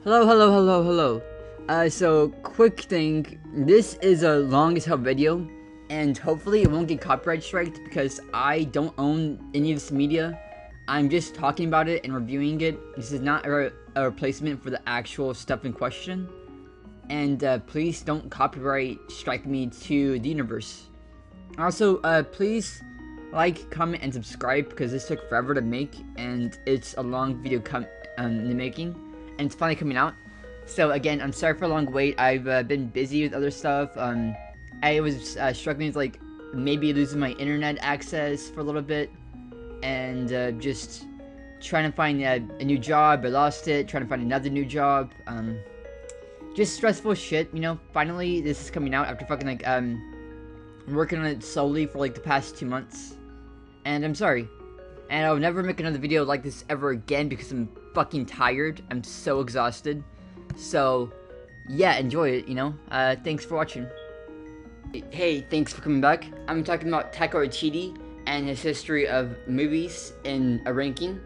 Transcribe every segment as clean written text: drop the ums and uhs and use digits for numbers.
Hello. So quick thing, this is a long as hell video, and hopefully it won't get copyright striked because I don't own any of this media. I'm just talking about it and reviewing it. This is not a replacement for the actual stuff in question. And please don't copyright strike me to the universe. Also, please like, comment, and subscribe because this took forever to make, and it's a long video in the making, and it's finally coming out. So again, I'm sorry for a long wait. I've been busy with other stuff. I was struggling with like maybe losing my internet access for a little bit, and just trying to find a new job. I lost it. Trying to find another new job. Just stressful shit. You know. Finally, this is coming out after fucking like working on it solely for like the past 2 months, and I'm sorry. And I'll never make another video like this ever again because I'm fucking tired. I'm so exhausted. So, yeah, enjoy it, you know? Thanks for watching. Hey, thanks for coming back. I'm talking about Taika Waititi and his history of movies in a ranking.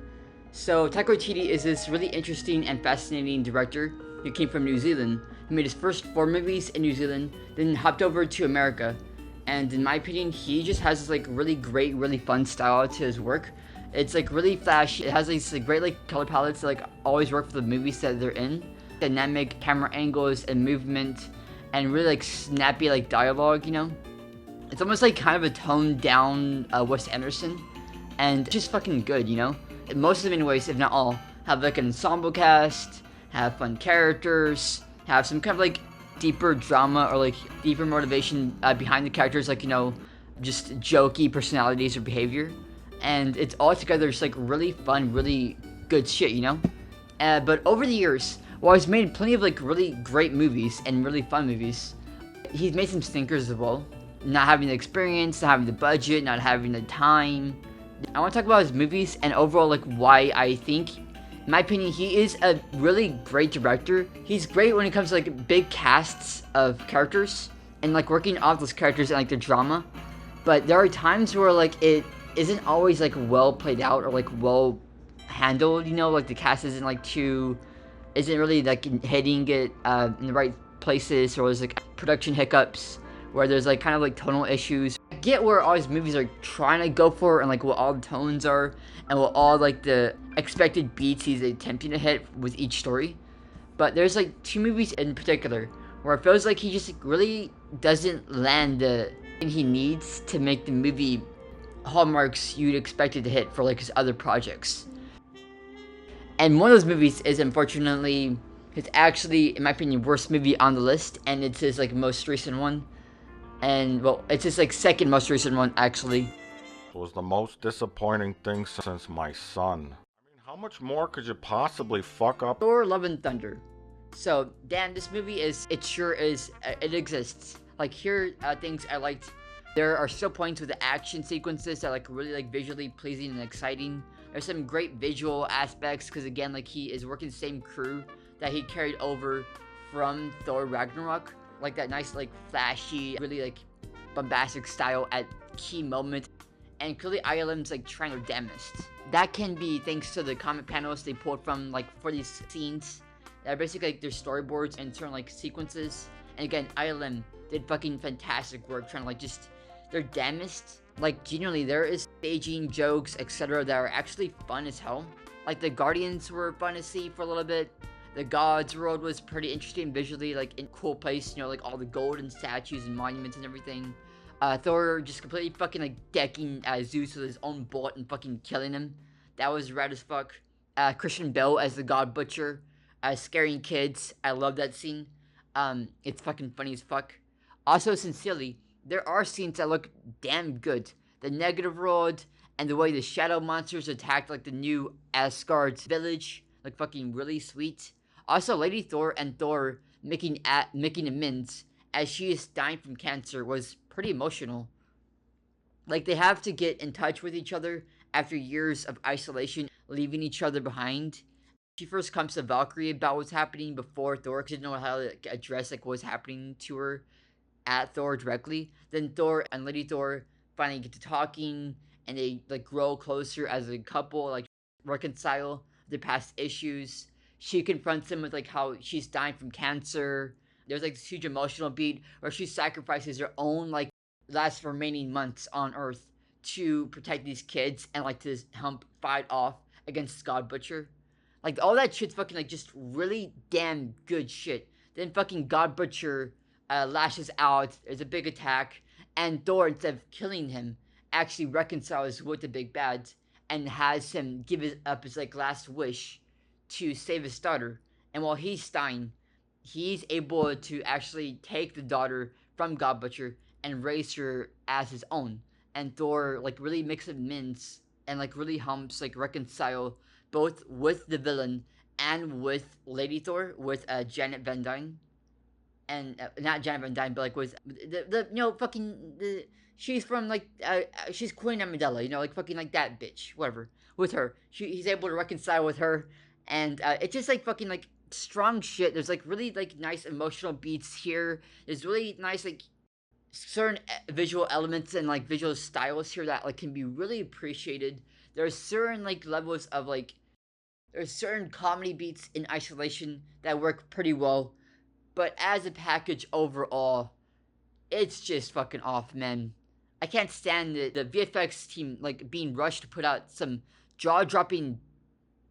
So, Taika Waititi is this really interesting and fascinating director who came from New Zealand. He made his first 4 movies in New Zealand, then hopped over to America. And in my opinion, he just has this like really great, really fun style to his work. It's like really flashy. It has these like, great like color palettes that like always work for the movies that they're in. Dynamic camera angles and movement, and really like snappy like dialogue. You know, it's almost like kind of a toned down Wes Anderson, and just fucking good. You know, most of them anyways, if not all, have like an ensemble cast, have fun characters, have some kind of like deeper drama or like deeper motivation behind the characters, like, you know, just jokey personalities or behavior, and it's all together just like really fun, really good shit, you know. But over the years, while he's made plenty of like really great movies and really fun movies, he's made some stinkers as well. Not having the experience, not having the budget, not having the time. I want to talk about his movies and overall like why I think, in my opinion, he is a really great director. He's great when it comes to like big casts of characters and like working off those characters and like their drama. But there are times where like it isn't always like well played out or like well handled. You know, like the cast isn't really like hitting it in the right places, or there's like production hiccups where there's like kind of like tonal issues. I get where all these movies are trying to go for and like what all the tones are and what all like the expected beats he's attempting to hit with each story. But there's like 2 movies in particular where it feels like he just really doesn't land the thing he needs to make the movie hallmarks you'd expect it to hit for like his other projects. And one of those movies is unfortunately his actually, in my opinion, worst movie on the list, and it's his like most recent one. And well, it's his like second most recent one actually. It was the most disappointing thing since my son. I mean, how much more could you possibly fuck up? Thor: Love and Thunder. So, damn, this movie it sure is, it exists. Like, here are things I liked. There are still points with the action sequences that like really like visually pleasing and exciting. There's some great visual aspects because again, like he is working the same crew that he carried over from Thor Ragnarok. Like that nice like flashy, really like bombastic style at key moments. And clearly ILM's like trying their damnedest. That can be thanks to the comic panels they pulled from like for these scenes. That are basically like their storyboards and certain like sequences. And again, ILM did fucking fantastic work trying to like just their damnedest. Like genuinely, there is staging, jokes, etc. that are actually fun as hell. Like the Guardians were fun to see for a little bit. The Gods world was pretty interesting visually, like in a cool place, you know, like all the golden statues and monuments and everything. Thor just completely fucking like decking Zeus with his own bullet and fucking killing him. That was rad as fuck. Christian Bale as the God Butcher, scaring kids. I love that scene. It's fucking funny as fuck. Also, sincerely, there are scenes that look damn good. The negative world and the way the shadow monsters attacked like the new Asgard's village, like fucking really sweet. Also, Lady Thor and Thor making amends as she is dying from cancer was pretty emotional. Like they have to get in touch with each other after years of isolation, leaving each other behind. She first comes to Valkyrie about what's happening before Thor didn't know how to like, address like what's happening to her at Thor directly. Then Thor and Lady Thor finally get to talking, and they like grow closer as a couple, like reconcile their past issues. she confronts him with like how she's dying from cancer. There's like this huge emotional beat where she sacrifices her own like last remaining months on Earth to protect these kids and like to help fight off against God Butcher. Like all that shit's fucking like just really damn good shit. Then fucking God Butcher lashes out. There's a big attack, and Thor, instead of killing him, actually reconciles with the big bad and has him give up his like last wish to save his daughter. And while he's dying, he's able to actually take the daughter from God Butcher and raise her as his own. And Thor like really makes amends and like really helps like reconcile both with the villain and with Lady Thor, with Janet Van Dyne, and not Janet Van Dyne, but like with the fucking she's from like she's Queen Amidala, like fucking like that bitch, whatever. With her, he's able to reconcile with her, and it's just like fucking like strong shit. There's like really like nice emotional beats here. There's really nice like certain visual elements and like visual styles here that like can be really appreciated. There's certain like levels of like there's certain comedy beats in isolation that work pretty well, but as a package overall, it's just fucking off, man. I can't stand the VFX team like being rushed to put out some jaw-dropping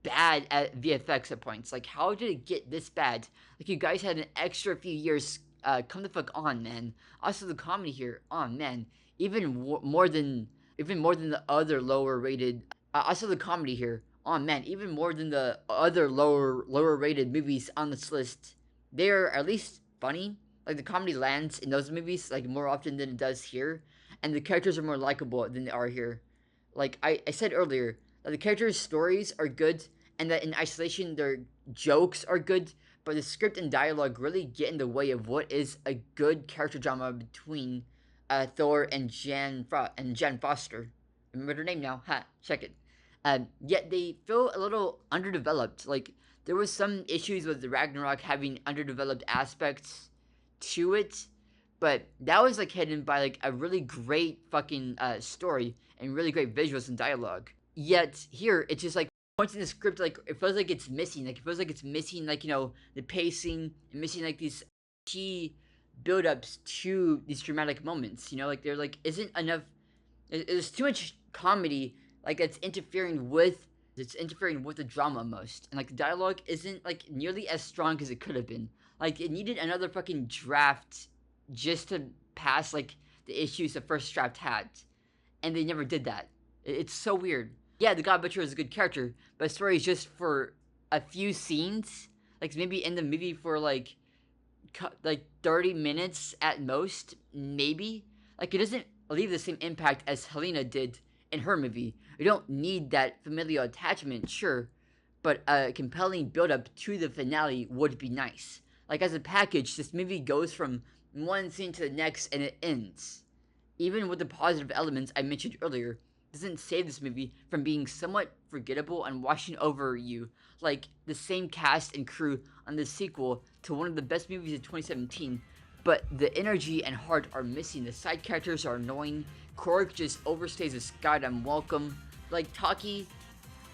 bad at VFX at points. Like, how did it get this bad? Like, you guys had an extra few years. Come the fuck on, man. Also, the comedy here, oh man, even more than the other lower rated. Also, the comedy here, oh man, even more than the other lower rated movies on this list. They're at least funny. Like the comedy lands in those movies like more often than it does here, and the characters are more likable than they are here. Like I said earlier, that the characters' stories are good, and that in isolation their jokes are good, but the script and dialogue really get in the way of what is a good character drama between Thor and Jan Foster. Remember her name now? Ha, check it. Yet they feel a little underdeveloped. Like there was some issues with the Ragnarok having underdeveloped aspects to it, but that was like hidden by like a really great fucking story and really great visuals and dialogue. Yet here it's just like points in the script, like it feels like it's missing. Like it feels like it's missing, like the pacing and missing like these key build-ups to these dramatic moments. Like there like isn't enough. There's too much comedy like it's interfering with the drama most, and like the dialogue isn't like nearly as strong as it could have been. Like it needed another fucking draft just to pass like the issues the first draft had, and they never did that. It's so weird. Yeah, the God Butcher is a good character, but the story is just for a few scenes, like maybe in the movie for like 30 minutes at most, maybe. Like it doesn't leave the same impact as Helena did in her movie. We don't need that familial attachment, sure, but a compelling build-up to the finale would be nice. Like as a package, this movie goes from one scene to the next and it ends. Even with the positive elements I mentioned earlier, doesn't save this movie from being somewhat forgettable and washing over you, like the same cast and crew on the sequel to one of the best movies of 2017, but the energy and heart are missing. The side characters are annoying, Korg just overstays his goddamn welcome, like Taiki,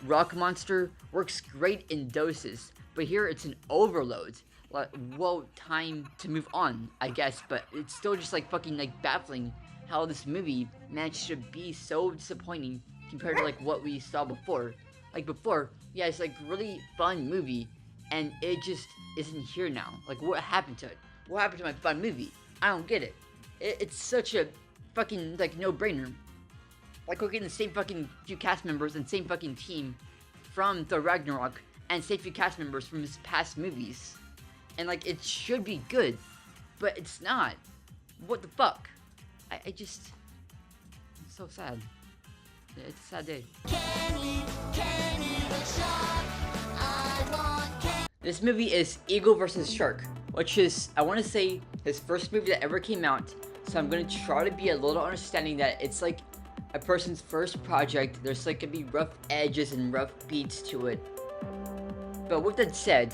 Rock Monster, works great in doses, but here it's an overload. Like, well, time to move on, I guess, but it's still just like fucking like baffling how this movie managed to be so disappointing compared to like what we saw before. Like before, yeah, it's like really fun movie, and it just isn't here now. Like what happened to it? What happened to my fun movie? I don't get it. It's such a fucking like no-brainer. Like we're getting the same fucking few cast members and same fucking team from Thor Ragnarok and same few cast members from his past movies, and like it should be good, but it's not. What the fuck? It's so sad. It's a sad day. This movie is Eagle vs. Shark, which is, I want to say, his first movie that ever came out, so I'm going to try to be a little understanding that it's like a person's first project. There's like going to be rough edges and rough beats to it. But with that said,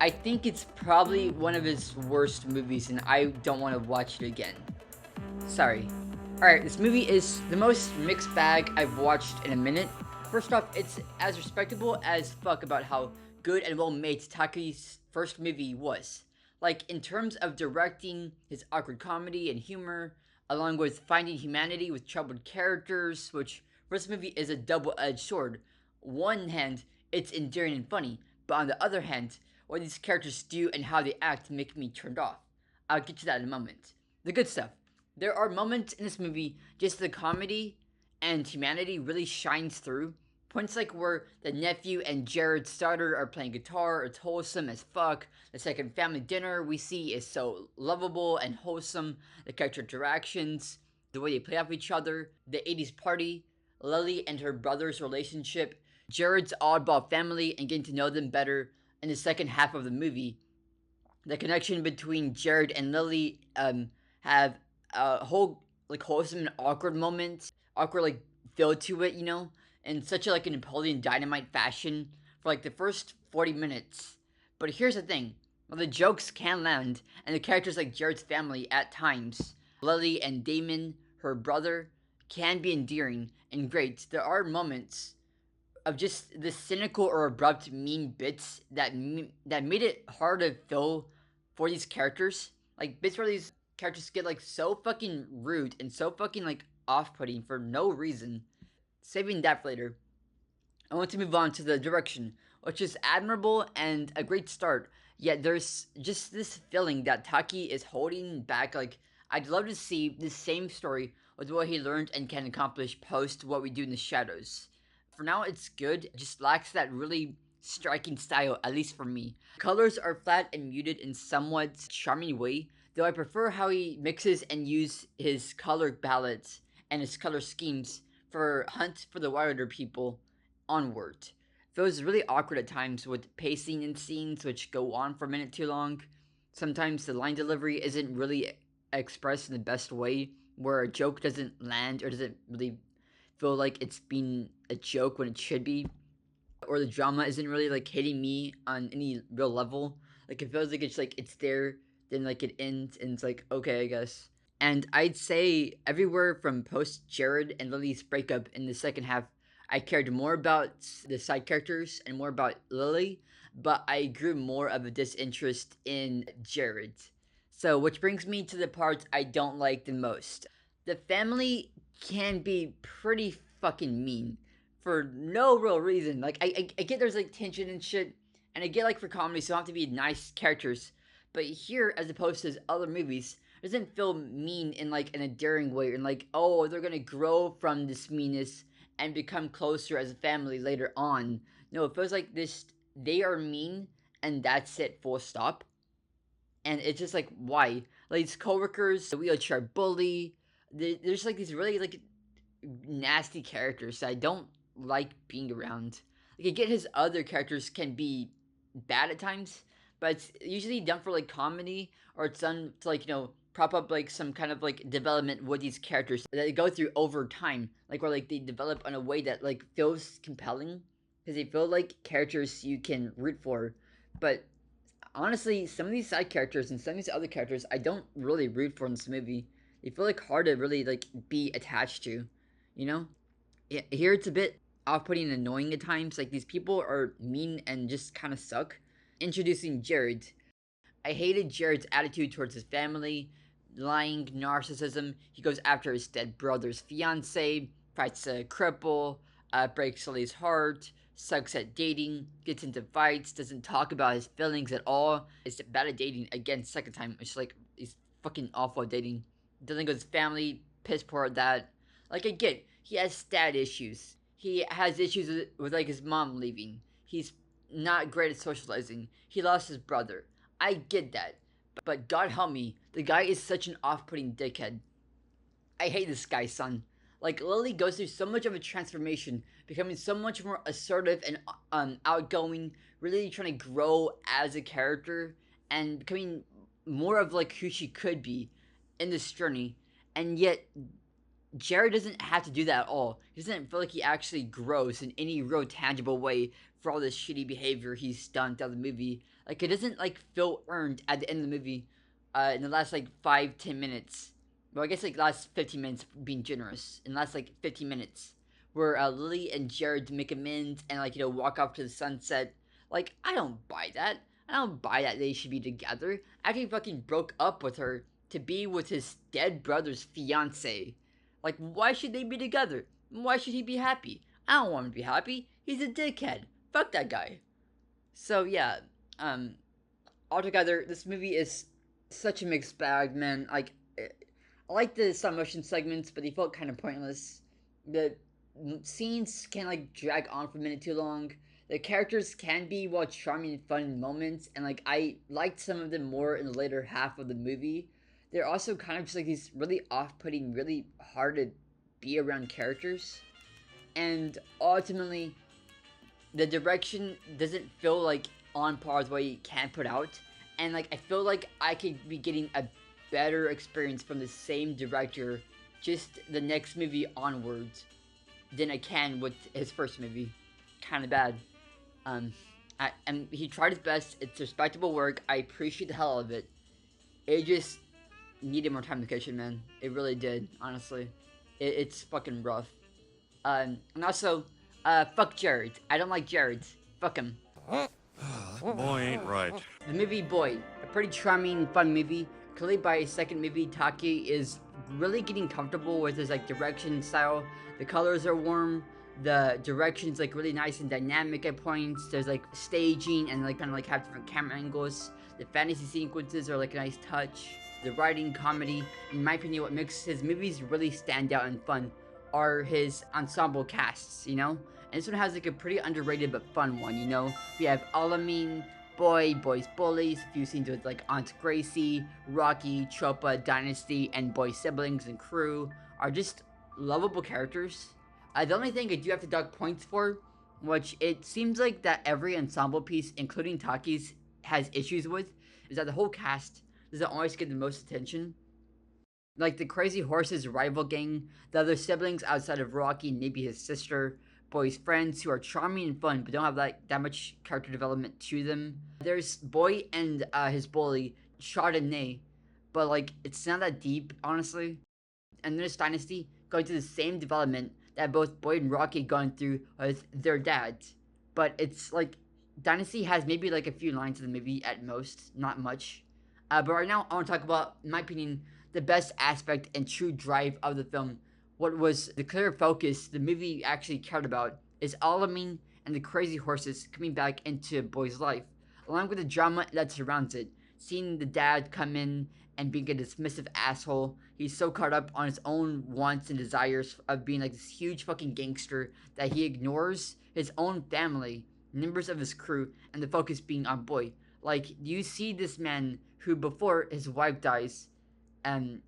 I think it's probably one of his worst movies, and I don't want to watch it again. Sorry. Alright, this movie is the most mixed bag I've watched in a minute. First off, it's as respectable as fuck about how good and well made Taiki's first movie was. Like, in terms of directing, his awkward comedy and humor, along with finding humanity with troubled characters, which for this movie is a double-edged sword. One hand, it's endearing and funny, but on the other hand, what these characters do and how they act make me turned off. I'll get to that in a moment. The good stuff. There are moments in this movie, just the comedy and humanity really shines through. Points like where the nephew and Jared's daughter are playing guitar, it's wholesome as fuck. The second family dinner we see is so lovable and wholesome. The character interactions, the way they play off each other, the 80s party, Lily and her brother's relationship, Jared's oddball family and getting to know them better in the second half of the movie. The connection between Jared and Lily have a whole like wholesome and awkward moments, awkward like feel to it, in such a like a Napoleon Dynamite fashion for like the first 40 minutes. But here's the thing: while the jokes can land, and the characters like Jared's family at times, Lily and Damon, her brother, can be endearing and great. There are moments of just the cynical or abrupt mean bits that made it hard to feel for these characters. Like bits where these characters get like so fucking rude and so fucking like off-putting for no reason. Saving that for later, I want to move on to the direction, which is admirable and a great start. Yet there's just this feeling that Taiki is holding back. Like, I'd love to see the same story with what he learned and can accomplish post what we do in the shadows. For now, it's good. It just lacks that really striking style, at least for me. Colors are flat and muted in somewhat charming way, though I prefer how he mixes and uses his color palettes and his color schemes for Hunt for the Wilder People onward. Feels really awkward at times with pacing in scenes which go on for a minute too long. Sometimes the line delivery isn't really expressed in the best way, where a joke doesn't land or doesn't really feel like it's being a joke when it should be, or the drama isn't really like hitting me on any real level. Like it feels like it's there, then like it ends and it's like, okay, I guess. And I'd say everywhere from post Jared and Lily's breakup in the second half, I cared more about the side characters and more about Lily, but I grew more of a disinterest in Jared. So, which brings me to the parts I don't like the most. The family can be pretty fucking mean for no real reason. Like, I get there's like tension and shit, and I get like for comedy, so don't have to be nice characters. But here, as opposed to his other movies, it doesn't feel mean in like an endearing way, and like, oh, they're gonna grow from this meanness and become closer as a family later on. No, it feels like this they are mean and that's it, full stop. And it's just like, why? Like these coworkers, the wheelchair bully, there's like these really like nasty characters that I don't like being around. Like I get his other characters can be bad at times, but it's usually done for like comedy, or it's done to like prop up like some kind of like development with these characters that they go through over time, like where like they develop in a way that like feels compelling because they feel like characters you can root for. But honestly, some of these side characters and some of these other characters I don't really root for in this movie. They feel like hard to really like be attached to, you know? Yeah, here it's a bit off-putting and annoying at times. Like these people are mean and just kind of suck. Introducing Jared. I hated Jared's attitude towards his family, lying, narcissism. He goes after his dead brother's fiance, fights a cripple, breaks Lily's heart, sucks at dating, gets into fights, doesn't talk about his feelings at all. Is bad at dating again, second time. It's like he's fucking awful at dating. Dealing with his family, piss poor at that. Like I get, he has dad issues. He has issues with like his mom leaving. He's not great at socializing. He lost his brother. I get that. But God help me, the guy is such an off-putting dickhead. I hate this guy, son. Like, Lily goes through so much of a transformation, becoming so much more assertive and outgoing, really trying to grow as a character, and becoming more of like who she could be in this journey. And yet, Jared doesn't have to do that at all. He doesn't feel like he actually grows in any real tangible way for all this shitty behavior he's done throughout the movie. Like, it doesn't, like, feel earned at the end of the movie, in the last, like, 5-10 minutes. Well, I guess, like, last 15 minutes being generous. In the last, like, 15 minutes. Where, Lily and Jared make amends and, like, walk off to the sunset. Like, I don't buy that. I don't buy that they should be together. After he fucking broke up with her to be with his dead brother's fiance. Like, why should they be together? Why should he be happy? I don't want him to be happy. He's a dickhead. Fuck that guy. So yeah, um, altogether, this movie is such a mixed bag, man. Like, I like the stop motion segments, but they felt kind of pointless. The scenes can like drag on for a minute too long. The characters can be well charming and fun in moments, and like I liked some of them more in the later half of the movie. They're also kind of just like these really off-putting, really hard to be around characters, and ultimately, the direction doesn't feel like on par with what you can put out, and like I feel like I could be getting a better experience from the same director, just the next movie onwards, than I can with his first movie. Kind of bad. And he tried his best. It's respectable work. I appreciate the hell of it. It just needed more time to kitchen, man. It really did, honestly. It's fucking rough. And also, fuck Jared. I don't like Jared. Fuck him. Boy ain't right. The movie Boy, a pretty charming, fun movie. Clearly by his second movie, Taiki is really getting comfortable with his like direction style. The colors are warm. The direction's like really nice and dynamic at points. There's like staging and like kind of like have different camera angles. The fantasy sequences are like a nice touch. The writing, comedy, in my opinion, what makes his movies really stand out and fun are his ensemble casts, you know? And this one has like a pretty underrated but fun one, you know? We have Alamin, Boy, Boy's Bullies, a few scenes with like Aunt Gracie, Rocky, Chopa, Dynasty, and Boy's siblings and crew are just lovable characters. The only thing I do have to dock points for, which it seems like that every ensemble piece, including Taki's, has issues with, is that the whole cast doesn't always get the most attention. Like the Crazy Horse's rival gang, the other siblings outside of Rocky, maybe his sister, Boy's friends who are charming and fun but don't have like that much character development to them. There's Boy and his bully, Chardonnay, but like it's not that deep, honestly. And there's Dynasty going through the same development that both Boy and Rocky gone through with their dads. But it's like Dynasty has maybe like a few lines in the movie at most, not much. But right now I want to talk about, in my opinion, the best aspect and true drive of the film. What was the clear focus the movie actually cared about is Alamin and the Crazy Horses coming back into Boy's life, along with the drama that surrounds it. Seeing the dad come in and being a dismissive asshole, he's so caught up on his own wants and desires of being like this huge fucking gangster that he ignores his own family, members of his crew, and the focus being on Boy. Like, you see this man who, before his wife dies, and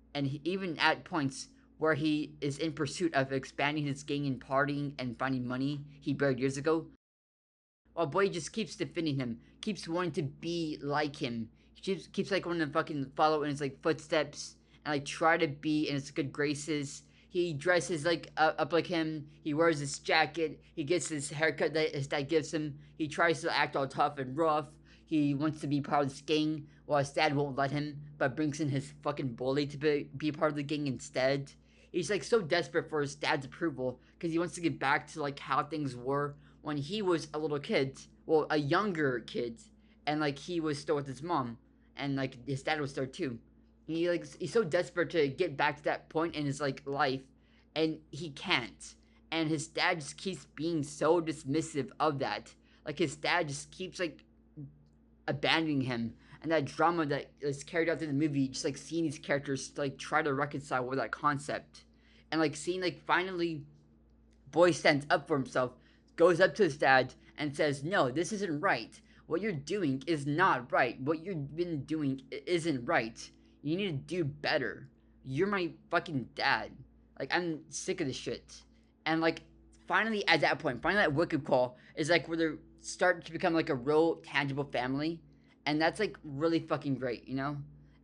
even at points where he is in pursuit of expanding his gang and partying and finding money he buried years ago, while Boy just keeps defending him, keeps wanting to be like him. He keeps like wanting to fucking follow in his like footsteps and like try to be in his good graces. He dresses like up like him. He wears his jacket. He gets his haircut that his dad gives him. He tries to act all tough and rough. He wants to be part of this gang while his dad won't let him, but brings in his fucking bully to be part of the gang instead. He's like so desperate for his dad's approval because he wants to get back to like how things were when he was a little kid, well, a younger kid, and like he was still with his mom, and like his dad was there too. He's so desperate to get back to that point in his like life, and he can't. And his dad just keeps being so dismissive of that. Like his dad just keeps like abandoning him, and that drama that is carried out through the movie, just like seeing these characters like try to reconcile with that concept, and like seeing like finally Boy stands up for himself, goes up to his dad and says, no, this isn't right. What you're doing is not right. What you've been doing isn't right. You need to do better. You're my fucking dad. Like, I'm sick of this shit. And like finally at that point, finally that wake-up call is like where they start to become like a real tangible family, and that's like really fucking great, you know?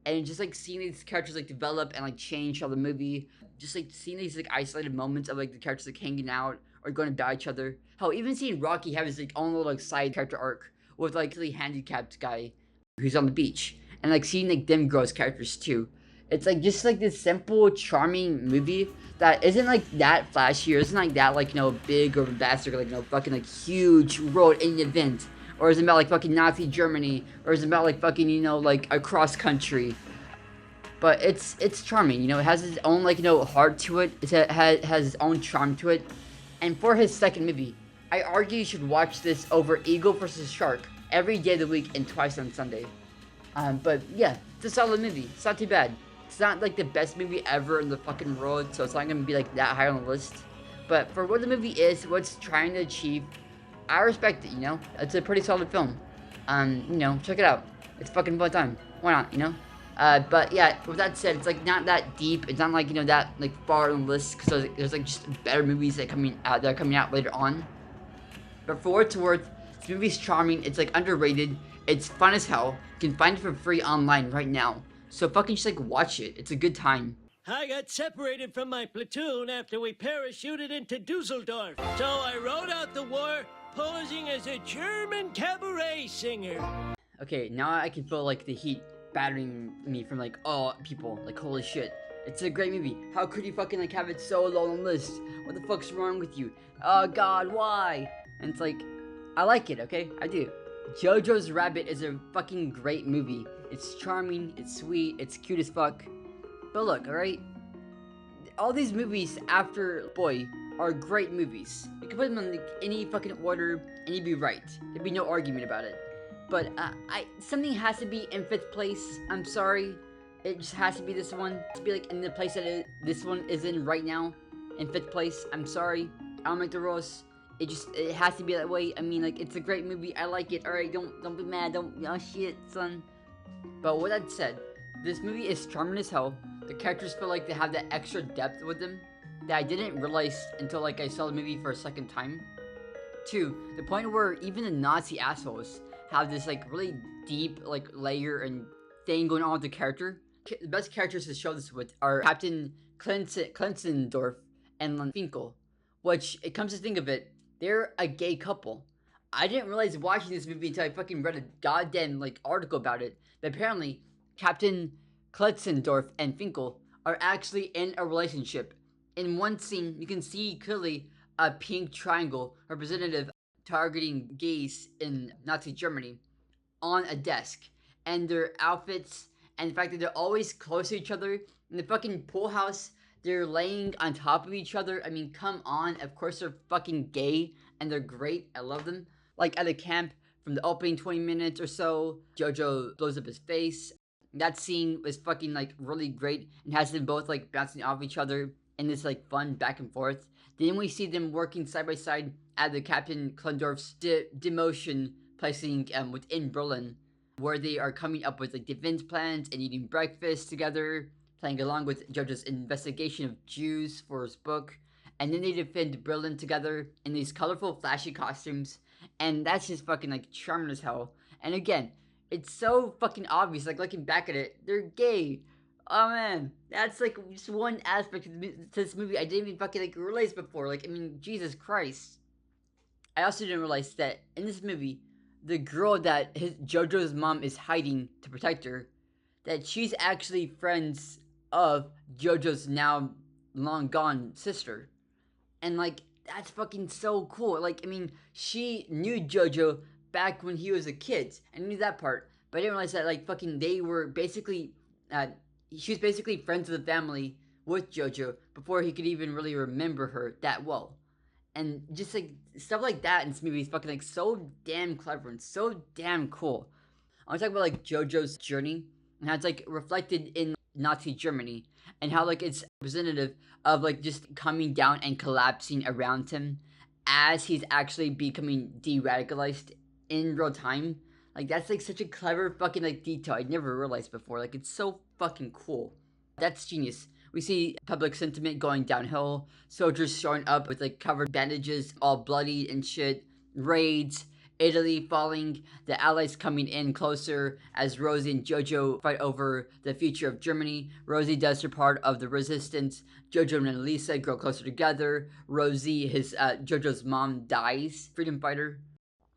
And just like seeing these characters like develop and like change how the movie, just like seeing these like isolated moments of like the characters like hanging out or going about each other. Hell, even seeing Rocky have his like own little like side character arc with like the handicapped guy who's on the beach, and like seeing like them grow as characters too. It's like just like this simple, charming movie that isn't like that flashy or isn't like that like, you know, big or vast or like, you know, fucking like huge world-ending event or is it about like fucking Nazi Germany, or is it about like fucking, you know, like across country? But it's charming, you know. It has its own, like, you know, heart to it. It has its own charm to it. And for his second movie, I argue you should watch this over Eagle versus Shark every day of the week and twice on Sunday. But yeah, it's a solid movie. It's not too bad. It's not like the best movie ever in the fucking world, so it's not gonna be like that high on the list. But for what the movie is, what it's trying to achieve, I respect it, you know? It's a pretty solid film. You know, check it out. It's fucking fun time. Why not, you know? But yeah, with that said, it's like not that deep. It's not like, you know, that like far on the list, because there's like just better movies that are coming out later on. But for what it's worth, this movie's charming. It's like underrated. It's fun as hell. You can find it for free online right now. So fucking just like watch it. It's a good time. I got separated from my platoon after we parachuted into Dusseldorf. So I rode out the war posing as a German cabaret singer. Okay, now I can feel like the heat battering me from like all people. Like, holy shit. It's a great movie. How could you fucking like have it so low on the list? What the fuck's wrong with you? Oh god, why? And it's like, I like it, okay? I do. Jojo's Rabbit is a fucking great movie. It's charming, it's sweet, it's cute as fuck. But look, alright? All these movies after Boy are great movies. You can put them in like any fucking order and you'd be right. There'd be no argument about it. But something has to be in 5th place. I'm sorry. It just has to be this one. It has to be like in the place that this one is in right now. In 5th place. I'm sorry. I don't make the rules. It has to be that way. I mean, like, it's a great movie. I like it. Alright, don't be mad. Oh shit, son. But with that said, this movie is charming as hell. The characters feel like they have that extra depth with them that I didn't realize until like I saw the movie for a second time. 2, the point where even the Nazi assholes have this like really deep like layer and thing going on with the character. The best characters to show this with are Captain Klenzendorf and Finkel, which, it comes to think of it, they're a gay couple. I didn't realize watching this movie until I fucking read a goddamn like article about it. But apparently, Captain Klenzendorf and Finkel are actually in a relationship. In one scene, you can see clearly a pink triangle representative targeting gays in Nazi Germany on a desk. And their outfits and the fact that they're always close to each other. In the fucking pool house, they're laying on top of each other. I mean, come on. Of course they're fucking gay and they're great. I love them. Like at a camp, from the opening 20 minutes or so, Jojo blows up his face. That scene was fucking like really great and has them both like bouncing off each other in this like fun back and forth. Then we see them working side by side at the Captain Klendorf's demotion placing within Berlin, where they are coming up with like defense plans and eating breakfast together, playing along with Jojo's investigation of Jews for his book. And then they defend Berlin together in these colorful, flashy costumes. And that's just fucking like charming as hell. And again, it's so fucking obvious, like looking back at it, they're gay. Oh man, that's like just one aspect to this movie I didn't even fucking like realize before. Like, I mean, Jesus Christ. I also didn't realize that in this movie, the girl that Jojo's mom is hiding to protect her, that she's actually friends of Jojo's now long gone sister. And like, that's fucking so cool. Like, I mean, she knew Jojo back when he was a kid. I knew that part. But I didn't realize that like fucking they were basically she was basically friends with the family with Jojo before he could even really remember her that well. And just like stuff like that in this movie is fucking like so damn clever and so damn cool. I want to talk about like Jojo's journey and how it's like reflected in Nazi Germany and how like it's representative of like just coming down and collapsing around him as he's actually becoming de-radicalized in real time. Like, that's like such a clever fucking like detail I'd never realized before. Like, it's so fucking cool. That's genius. We see public sentiment going downhill, soldiers showing up with like covered bandages, all bloody and shit, raids, Italy falling, the Allies coming in closer as Rosie and Jojo fight over the future of Germany. Rosie does her part of the resistance. Jojo and Lisa grow closer together. Rosie, Jojo's mom, dies. Freedom fighter.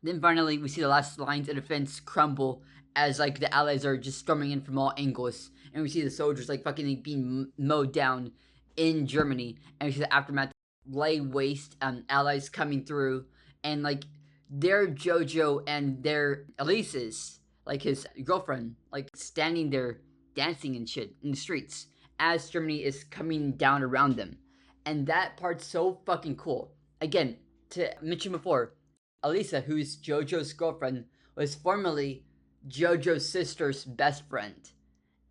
Then finally, we see the last lines of defense crumble as like the Allies are just storming in from all angles. And we see the soldiers like fucking like, being mowed down in Germany. And we see the aftermath lay waste, Allies coming through. And like their Jojo and their Elise's, like his girlfriend, like standing there dancing and shit in the streets as Germany is coming down around them. And that part's so fucking cool. Again, to mention before, Elisa, who's Jojo's girlfriend, was formerly Jojo's sister's best friend.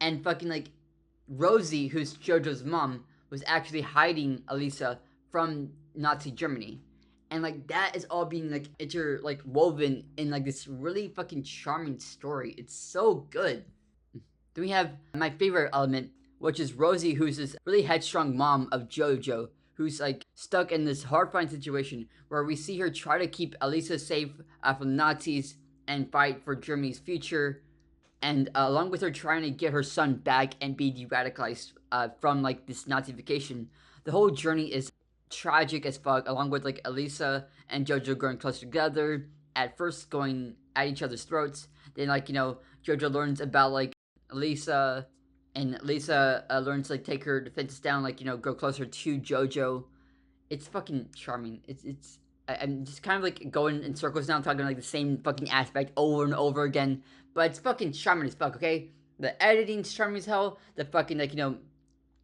And fucking like Rosie, who's Jojo's mom, was actually hiding Elisa from Nazi Germany. And like that is all being like woven in like this really fucking charming story. It's so good. Then we have my favorite element, which is Rosie, who's this really headstrong mom of Jojo, who's like stuck in this horrifying situation where we see her try to keep Elisa safe from the Nazis and fight for Germany's future, and along with her trying to get her son back and be de-radicalized from like this Nazification. The whole journey is tragic as fuck, along with like Elisa and Jojo growing closer together, at first going at each other's throats, then like Jojo learns about like Elisa, and Lisa learns to like take her defenses down, like go closer to Jojo. It's fucking charming. I'm just kind of like going in circles now, talking like the same fucking aspect over and over again, but it's fucking charming as fuck. Okay, the editing's charming as hell. The fucking like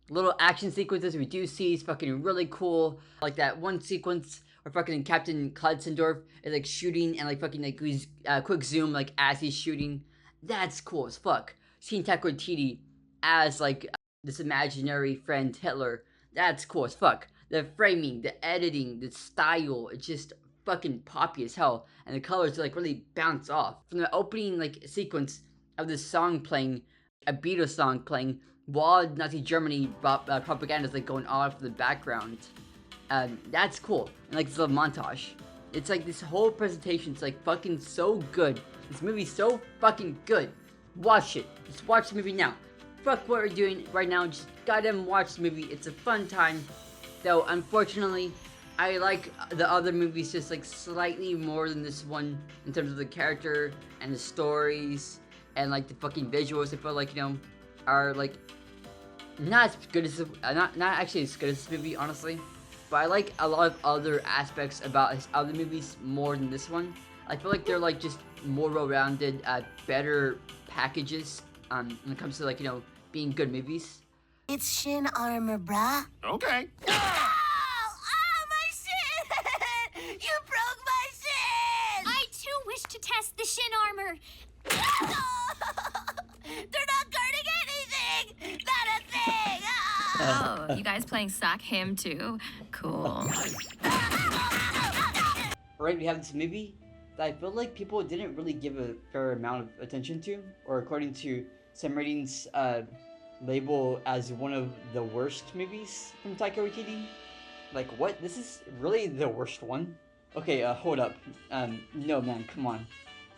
little action sequences we do see is fucking really cool. Like that one sequence where fucking Captain Klutzendorf is like shooting and like fucking like we quick zoom like as he's shooting. That's cool as fuck. Seeing Taika Waititi as like this imaginary friend Hitler. That's cool as fuck. The framing, the editing, the style, it's just fucking poppy as hell. And the colors like really bounce off. From the opening like sequence of this song playing, a Beatles song playing, while Nazi Germany propaganda is like going off in the background. That's cool. And like this little montage. It's like this whole presentation's like fucking so good. This movie's so fucking good. Watch it. Just watch the movie now. Fuck what we're doing right now. Just goddamn watch the movie. It's a fun time. Though, unfortunately, I like the other movies just like slightly more than this one in terms of the character and the stories and like the fucking visuals. I feel like are like not as good as not actually as good as this movie, honestly. But I like a lot of other aspects about his other movies more than this one. I feel like they're like just more well-rounded, better packages when it comes to like being good movies. It's shin armor, brah. Okay. Oh, my shin! You broke my shin! I too wish to test the shin armor. They're not guarding anything! Not a thing! Oh, you guys playing sock him too? Cool. Alright, we have this movie that I feel like people didn't really give a fair amount of attention to, or according to some ratings, label as one of the worst movies from Taika Waititi. Like, what? This is really the worst one? Okay, hold up. No, man, come on.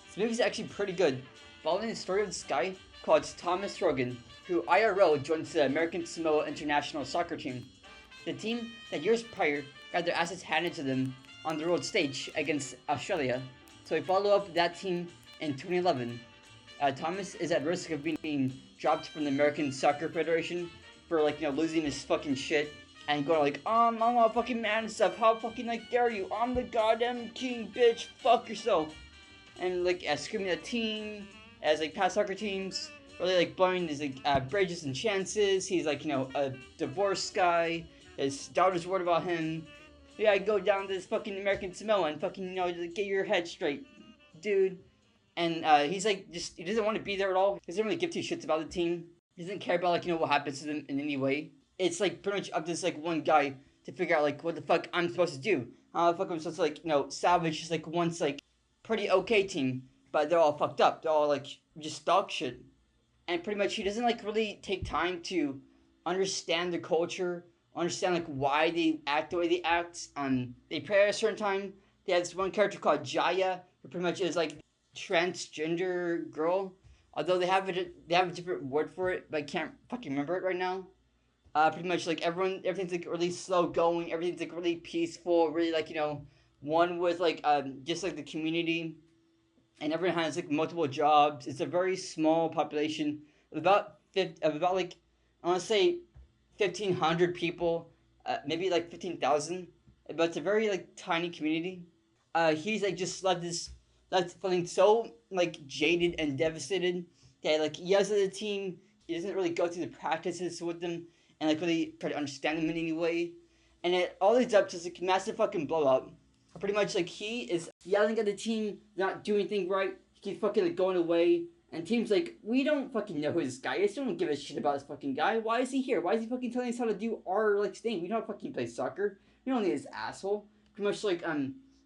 This movie's actually pretty good. Following the story of this guy called Thomas Rogan, who IRL joins the American Samoa International Soccer team. The team that years prior got their assets handed to them on the world stage against Australia. So we follow up that team in 2011. Thomas is at risk of being dropped from the American Soccer Federation for like losing his fucking shit and going like, I'm a fucking man and stuff. How fucking like dare you? I'm the goddamn king, bitch. Fuck yourself. And like screaming at the team as like past soccer teams, really like blowing his like bridges and chances. He's like a divorced guy. His daughter's worried about him. Yeah, go down to this fucking American Samoa and fucking get your head straight, dude. And he's like, he doesn't want to be there at all. He doesn't really give two shits about the team. He doesn't care about like what happens to them in any way. It's like pretty much up to this like one guy to figure out like what the fuck I'm supposed to do. How the fuck I'm supposed to like salvage just like once like pretty okay team, but they're all fucked up. They're all like just dog shit. And pretty much he doesn't like really take time to understand the culture, understand like why they act the way they act. They pray at a certain time. They have this one character called Jaya, who pretty much is like transgender girl, although they have a different word for it, but I can't fucking remember it right now. Pretty much like everything's like really slow going, everything's like really peaceful, really like one with like just like the community, and everyone has like multiple jobs. It's a very small population of about like I want to say 1,500 people, maybe like 15,000, but it's a very like tiny community. he's like just left feeling so like jaded and devastated that like he yells at the team. He doesn't really go through the practices with them and like really try to understand them in any way. And it all leads up to this like, massive fucking blowout. Pretty much like he is yelling at the team, not doing anything right. He keeps fucking like going away. And team's like, we don't fucking know who this guy is. We don't give a shit about this fucking guy. Why is he here? Why is he fucking telling us how to do our like thing? We don't fucking play soccer. We don't need this asshole. Pretty much like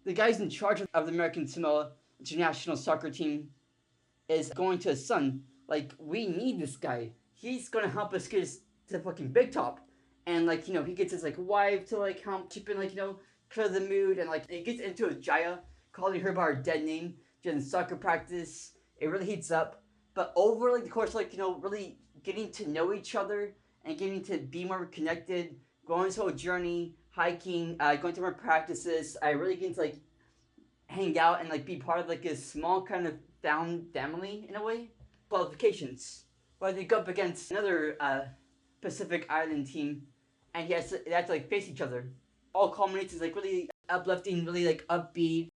the guy's in charge of the American Samoa international soccer team is going to his son. Like, we need this guy. He's gonna help us get us to the fucking big top. And like, you know, he gets his like wife to like help chip in, like, you know, clear the mood, and like he gets into a Jaya, calling her by her dead name during soccer practice. It really heats up. But over like the course, like, you know, really getting to know each other and getting to be more connected, going this whole journey, hiking, going to more practices, I really get to like hang out and like be part of like a small kind of found family in a way. Qualifications, where they go up against another Pacific Island team, and they have to like face each other. All culminates is like really uplifting, really like upbeat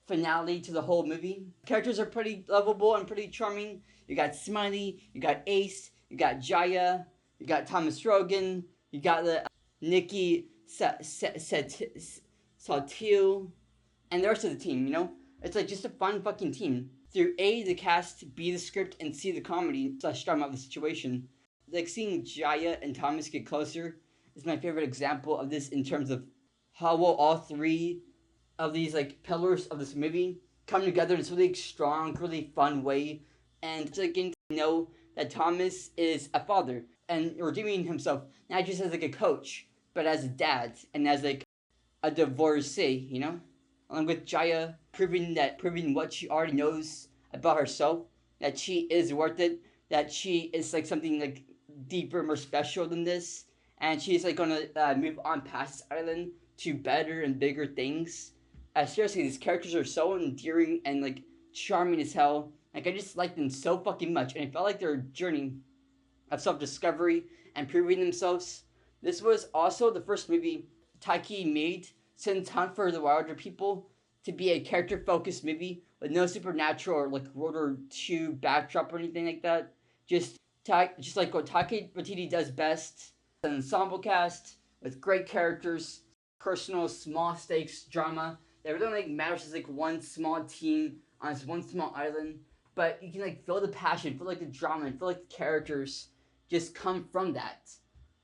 finale to the whole movie. Characters are pretty lovable and pretty charming. You got Smiley, you got Ace, you got Jaya, you got Thomas Rogan, you got the Nikki Saltil, and the rest of the team, you know? It's like just a fun fucking team. Through A, the cast, B, the script, and C, the comedy / drama of the situation. Like seeing Jaya and Thomas get closer is my favorite example of this in terms of how well all three of these like pillars of this movie come together in this really strong, really fun way. And it's like getting to know that Thomas is a father and redeeming himself not just as like a coach, but as a dad and as like a divorcee, you know? Along with Jaya proving what she already knows about herself, that she is worth it, that she is like something like deeper, more special than this, and she's like gonna move on past this island to better and bigger things. Seriously, these characters are so endearing and like charming as hell. Like, I just like them so fucking much, and it felt like their journey of self-discovery and proving themselves. This was also the first movie Taiki made since Hunt for the Wilder People to be a character-focused movie with no supernatural or like World War II backdrop or anything like that. Just like what Taika Waititi does best. An ensemble cast with great characters, personal small stakes drama that really like matters as like one small team on this one small island. But you can like feel the passion, feel like the drama, and feel like the characters just come from that.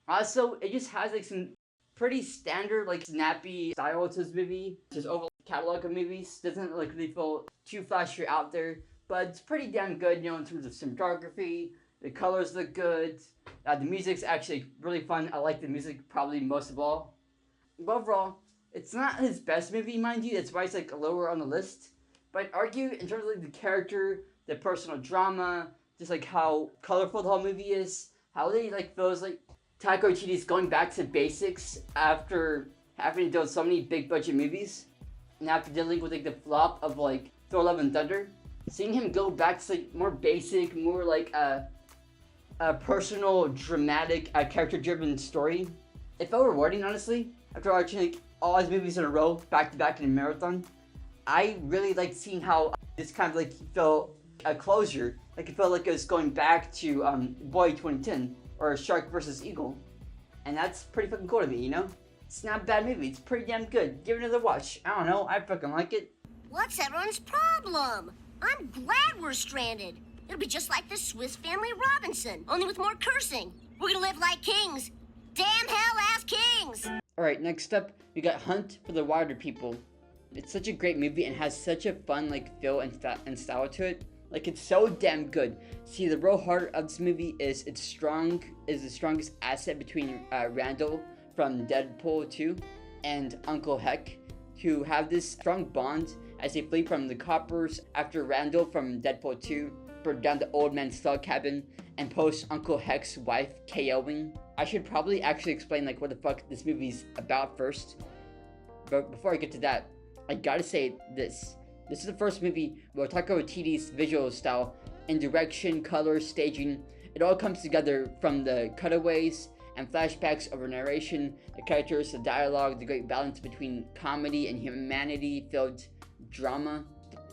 Also, it just has like some pretty standard like snappy style to this movie. Just overall catalog of movies doesn't like really feel too flashy or out there, but it's pretty damn good, you know, in terms of cinematography. The colors look good. The music's actually really fun. I like the music probably most of all. But overall, it's not his best movie, mind you. That's why it's like lower on the list. But I'd argue in terms of like the character, the personal drama, just like how colorful the whole movie is, how they like feels like Taika Waititi's going back to basics after having to deal with so many big budget movies, and after dealing with like the flop of like Thor: Love and Thunder, seeing him go back to like more basic, more like a personal, dramatic, character-driven story, it felt rewarding, honestly. After watching like all his movies in a row, back to back in a marathon, I really liked seeing how this kind of like felt a closure. Like it felt like it was going back to Boy 2010 or Shark vs. Eagle, and that's pretty fucking cool to me, you know? It's not a bad movie. It's pretty damn good. Give it another watch. I don't know. I fucking like it. What's everyone's problem? I'm glad we're stranded. It'll be just like the Swiss Family Robinson, only with more cursing. We're gonna live like kings. Damn hell-ass kings! Alright, next up, we got Hunt for the Wilder People. It's such a great movie and has such a fun like feel and style to it. Like, it's so damn good. See, the real heart of this movie is the strongest asset between Randall from Deadpool 2 and Uncle Heck, who have this strong bond as they flee from the coppers after Randall from Deadpool 2 burned down the old man's log cabin and post Uncle Heck's wife KOing. I should probably actually explain like what the fuck this movie's about first. But before I get to that, I gotta say this. This is the first movie where Taika Waititi's visual style and direction, color, staging, it all comes together from the cutaways and flashbacks over narration, the characters, the dialogue, the great balance between comedy and humanity-filled drama.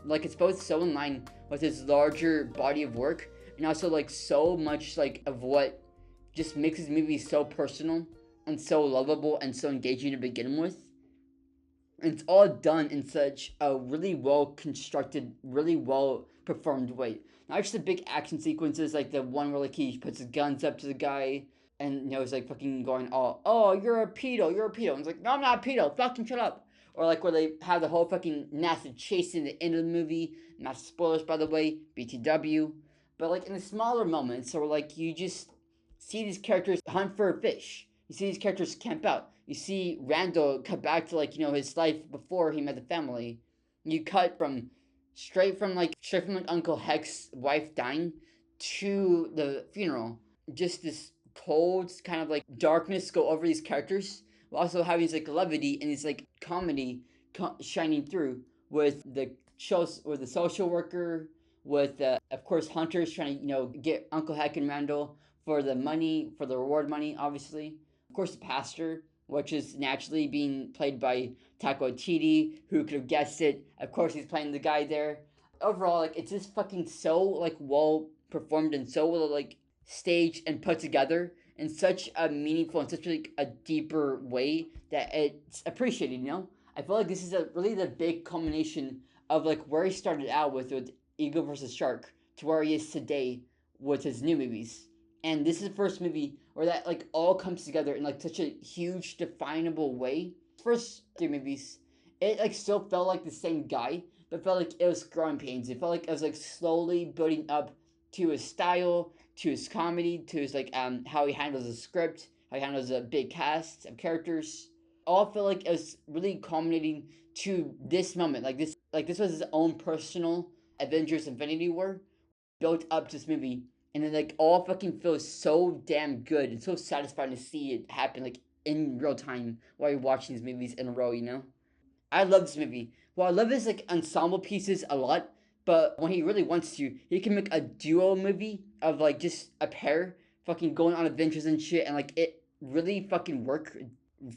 Like, it's both so in line with his larger body of work, and also like so much like of what just makes his movie so personal and so lovable and so engaging to begin with. And it's all done in such a really well constructed, really well performed way. Not just the big action sequences like the one where like he puts his guns up to the guy and it's like fucking going all, oh, you're a pedo, you're a pedo. And it's like, no, I'm not a pedo, fucking shut up. Or like where they have the whole fucking massive chase in the end of the movie. Not spoilers, by the way, BTW. But like in the smaller moments, so like you just see these characters hunt for a fish. You see these characters camp out. You see Randall cut back to like, his life before he met the family. You cut from straight from like Uncle Hex's wife dying to the funeral. Just this cold kind of like darkness go over these characters, while also having this like levity and this like comedy shining through with the shows, with the social worker, with of course Hunter's trying to get Uncle Heck and Randall for the money, for the reward money, obviously. Of course, the pastor, which is naturally being played by Taika Waititi. Who could have guessed it? Of course, he's playing the guy there. Overall, like, it's just fucking so like well performed and so well like staged and put together in such a meaningful and such like a deeper way that it's appreciated. I feel like this is really the big culmination of like where he started out with Eagle versus Shark to where he is today with his new movies. And this is the first movie where that like all comes together in like such a huge definable way. First three movies, it like still felt like the same guy, but felt like it was growing pains. It felt like it was like slowly building up to his style, to his comedy, to his like how he handles the script, how he handles a big cast of characters. All felt like it was really culminating to this moment. Like this was his own personal Avengers Infinity War built up to this movie. And then like all fucking feels so damn good and so satisfying to see it happen like in real time while you're watching these movies in a row, I love this movie. Well, I love his like ensemble pieces a lot, but when he really wants to, he can make a duo movie of like just a pair fucking going on adventures and shit, and like it really fucking work.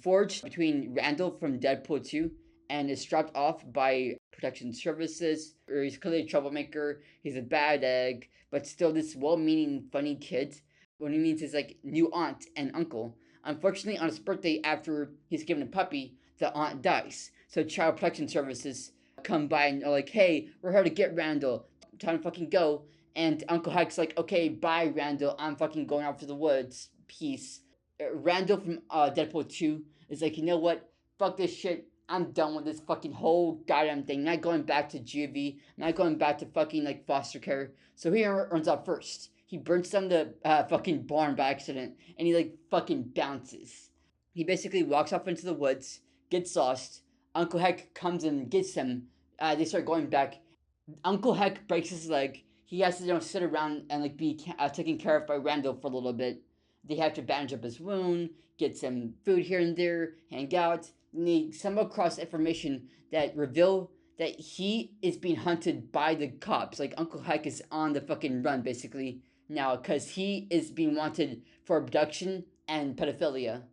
Forged between Randall from Deadpool 2 and is dropped off by protection services, or he's clearly a troublemaker, he's a bad egg, but still this well-meaning, funny kid. What he means is like new aunt and uncle. Unfortunately, on his birthday, after he's given a puppy, the aunt dies. So child protection services come by and are like, hey, we're here to get Randall. Time to fucking go. And Uncle Heck's like, okay, bye, Randall. I'm fucking going out to the woods. Peace. Randall from Deadpool 2 is like, you know what? Fuck this shit. I'm done with this fucking whole goddamn thing. Not going back to juvie. Not going back to fucking like foster care. So he runs out first. He burns down the fucking barn by accident. And he like fucking bounces. He basically walks off into the woods. Gets lost. Uncle Heck comes and gets him. They start going back. Uncle Heck breaks his leg. He has to sit around and like be taken care of by Randall for a little bit. They have to bandage up his wound, get some food here and there, hang out. And they stumble across information that reveal that he is being hunted by the cops. Like Uncle Heck is on the fucking run basically now because he is being wanted for abduction and pedophilia.